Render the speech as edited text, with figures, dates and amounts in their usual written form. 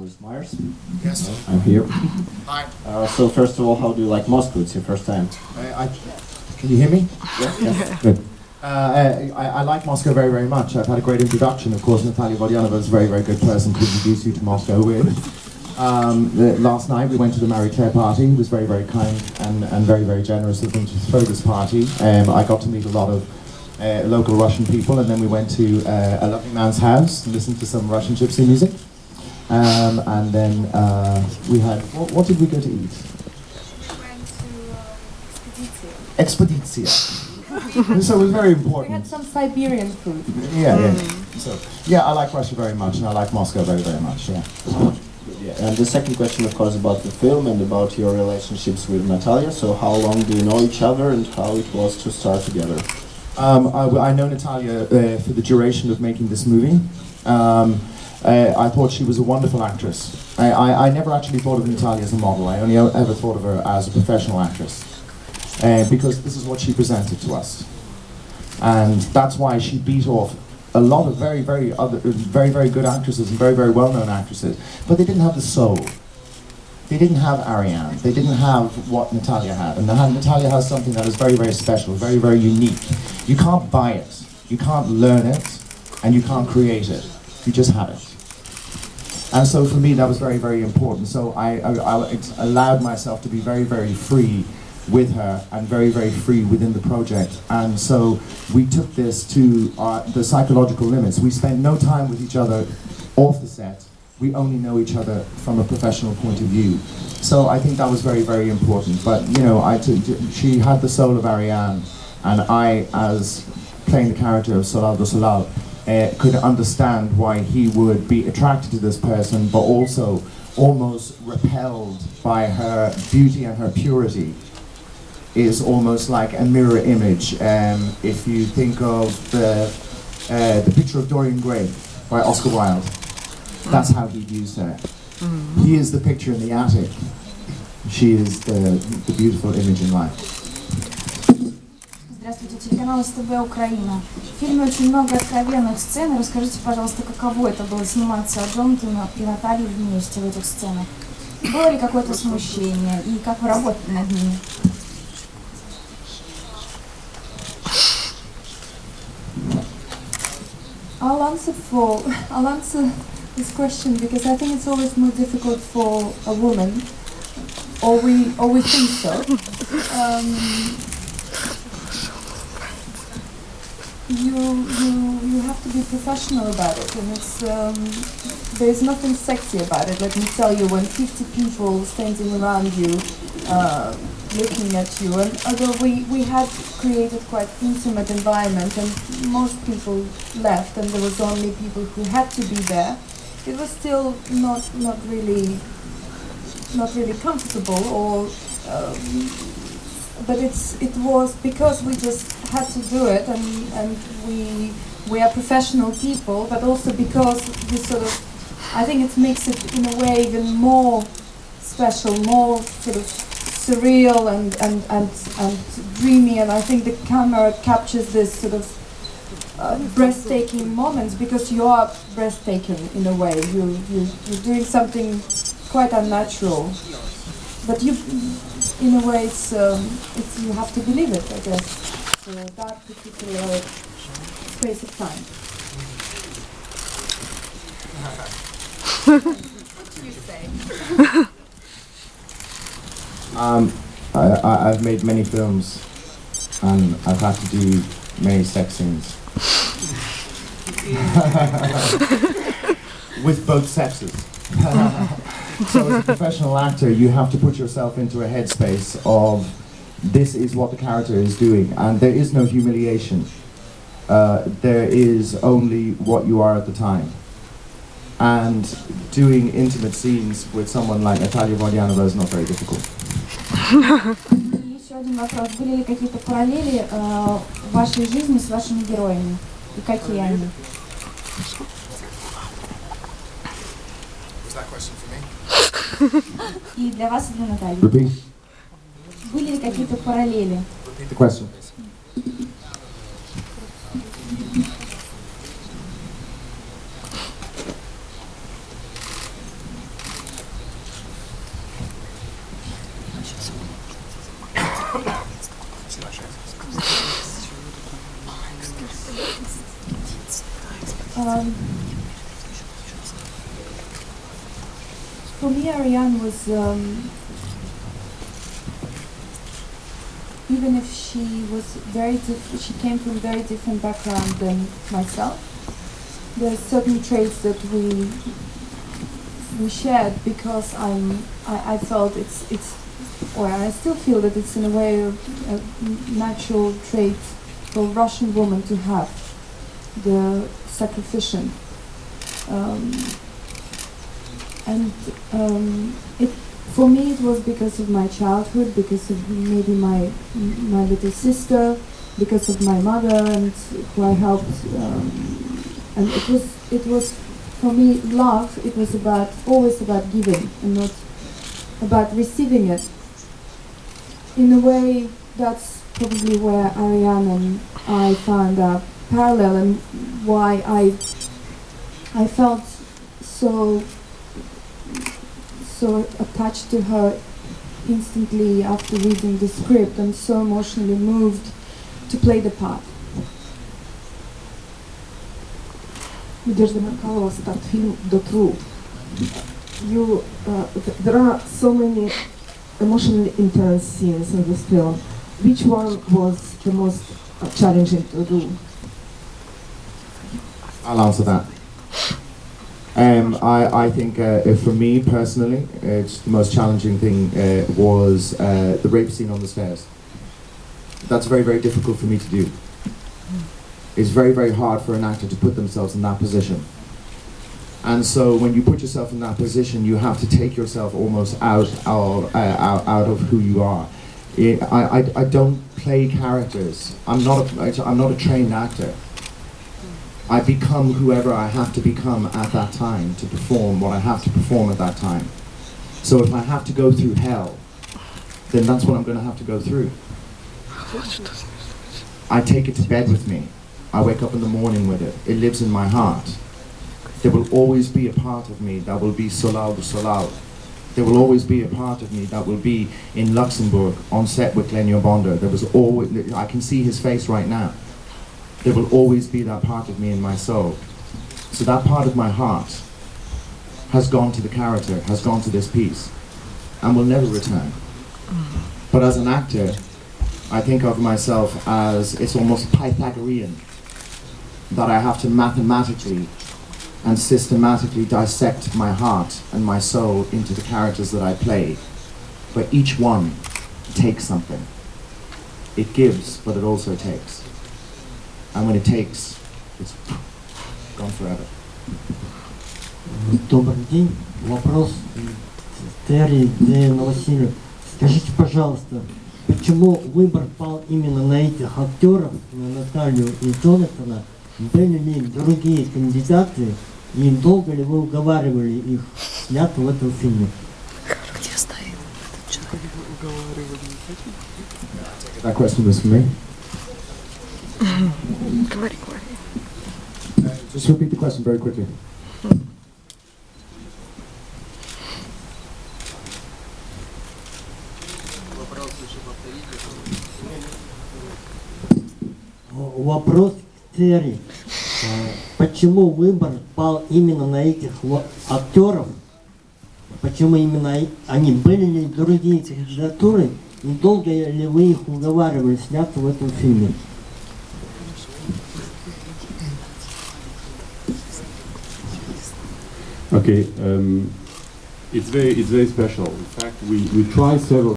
Rhys Meyers. Yes. I'm here. Hi. So first of all, how do you like Moscow? It's your first time. Can you hear me? Yeah. Good. I like Moscow very, very much. I've had a great introduction. Of course, Natalia Volyanova is a very, very good person to introduce you to Moscow with. Last night we went to the Maritaire party. It was very, very kind and very, very generous of them to throw this party. I got to meet a lot of local Russian people, and then we went to a lovely man's house and listened to some Russian gypsy music. And then we had, what did we go to eat? We went to Expeditia. So it was very important. We had some Siberian food. Yeah. So, yeah, I like Russia very much, and I like Moscow very, very much, yeah. Yeah. And the second question, of course, about the film and about your relationships with Natalia. So how long do you know each other and how it was to start together? I know Natalia for the duration of making this movie. I thought she was a wonderful actress. I never actually thought of Natalia as a model. I only ever thought of her as a professional actress. Because this is what she presented to us. And that's why she beat off a lot of very, very good actresses and very, very well-known actresses. But they didn't have the soul. They didn't have Ariane. They didn't have what Natalia had. And Natalia has something that is very, very special, very, very unique. You can't buy it. You can't learn it. And you can't create it. You just have it. And so for me, that was very, very important. So I allowed myself to be very, very free with her and very, very free within the project. And so we took this to the psychological limits. We spent no time with each other off the set. We only know each other from a professional point of view. So I think that was very, very important. But, you know, she had the soul of Ariane, and I, as playing the character of Solal do Solal, could understand why he would be attracted to this person, but also almost repelled by her beauty and her purity. Is almost like a mirror image. If you think of the picture of Dorian Gray by Oscar Wilde, that's how he views her. He is the picture in the attic. She is the beautiful image in life. Здравствуйте, телеканал СТВ Украина. В фильме очень много откровенных сцен. Расскажите, пожалуйста, каково это было сниматься Джонатана и Натальей вместе в этих сценах? Было ли какое-то смущение? И как вы работали над ними? I'll answer this question because I think it's always more difficult for a woman, or we think so. You have to be professional about it, and it's there's nothing sexy about it. Let me tell you, when 50 people standing around you, looking at you, and although we had created quite intimate environment, and most people left, and there was only people who had to be there, it was still not really comfortable, or but it was because we just had to do it, and we are professional people, but also because we sort of, I think it makes it in a way even more special, more sort of surreal and dreamy, and I think the camera captures this sort of breathtaking moments because you are breathtaking in a way. You're doing something quite unnatural, but you, in a way, it's you have to believe it, I guess. So that particular space of time. What do you say? I've made many films, and I've had to do many sex scenes. With both sexes. So as a professional actor, you have to put yourself into a headspace of this is what the character is doing, and there is no humiliation. There is only what you are at the time. And doing intimate scenes with someone like Natalia Volyanova is not very difficult. Еще один вопрос. Были ли какие-то параллели в вашей жизни с вашими героями? И какие они? И для вас, и для Натальи. Repeat. Были ли какие-то параллели? Repeat the question. For me, Ariane was, even if she was she came from a very different background than myself. There are certain traits that we shared because I felt or I still feel that it's in a way a natural trait for a Russian woman to have, the sacrificial. For me it was because of my childhood, because of maybe my little sister, because of my mother and who I helped, and it was for me love. It was always about giving and not about receiving it. In a way, that's probably where Ariane and I found a parallel, and why I felt so attached to her instantly after reading the script, and so emotionally moved to play the part. Надежда Меркалова, start film The Truth. There are so many emotionally intense scenes in this film. Which one was the most challenging to do? I'll answer that. I think for me personally, it's the most challenging thing was the rape scene on the stairs. That's very, very difficult for me to do. It's very, very hard for an actor to put themselves in that position. And so when you put yourself in that position, you have to take yourself almost out of who you are. I don't play characters. I'm not a trained actor. I become whoever I have to become at that time to perform what I have to perform at that time. So if I have to go through hell, then that's what I'm going to have to go through. I take it to bed with me. I wake up in the morning with it. It lives in my heart. There will always be a part of me that will be Solal de Solal. There will always be a part of me that will be in Luxembourg on set with Glenn Bonder. There was always, I can see his face right now. There will always be that part of me in my soul. So that part of my heart has gone to the character, has gone to this piece, and will never return. But as an actor, I think of myself as, it's almost Pythagorean, that I have to mathematically and systematically dissect my heart and my soul into the characters that I play. But each one takes something. It gives, but it also takes. And when it takes, it's gone forever. Добрый день. Вопрос Терри Новосилию. Скажите, пожалуйста, почему выбор пал именно на этих актеров, на Наталью и Джонатана? Были ли другие кандидаты, и долго ли вы уговаривали их сняться в этом фильме? Где стоит этот человек? That question was for me. Говори. Just repeat the question very quickly. Вопрос к Терри. Почему выбор пал именно на этих актеров? Почему именно они? Были ли другие кандидатуры? И долго ли вы их уговаривали сняться в этом фильме? Okay, it's very special. In fact, we tried several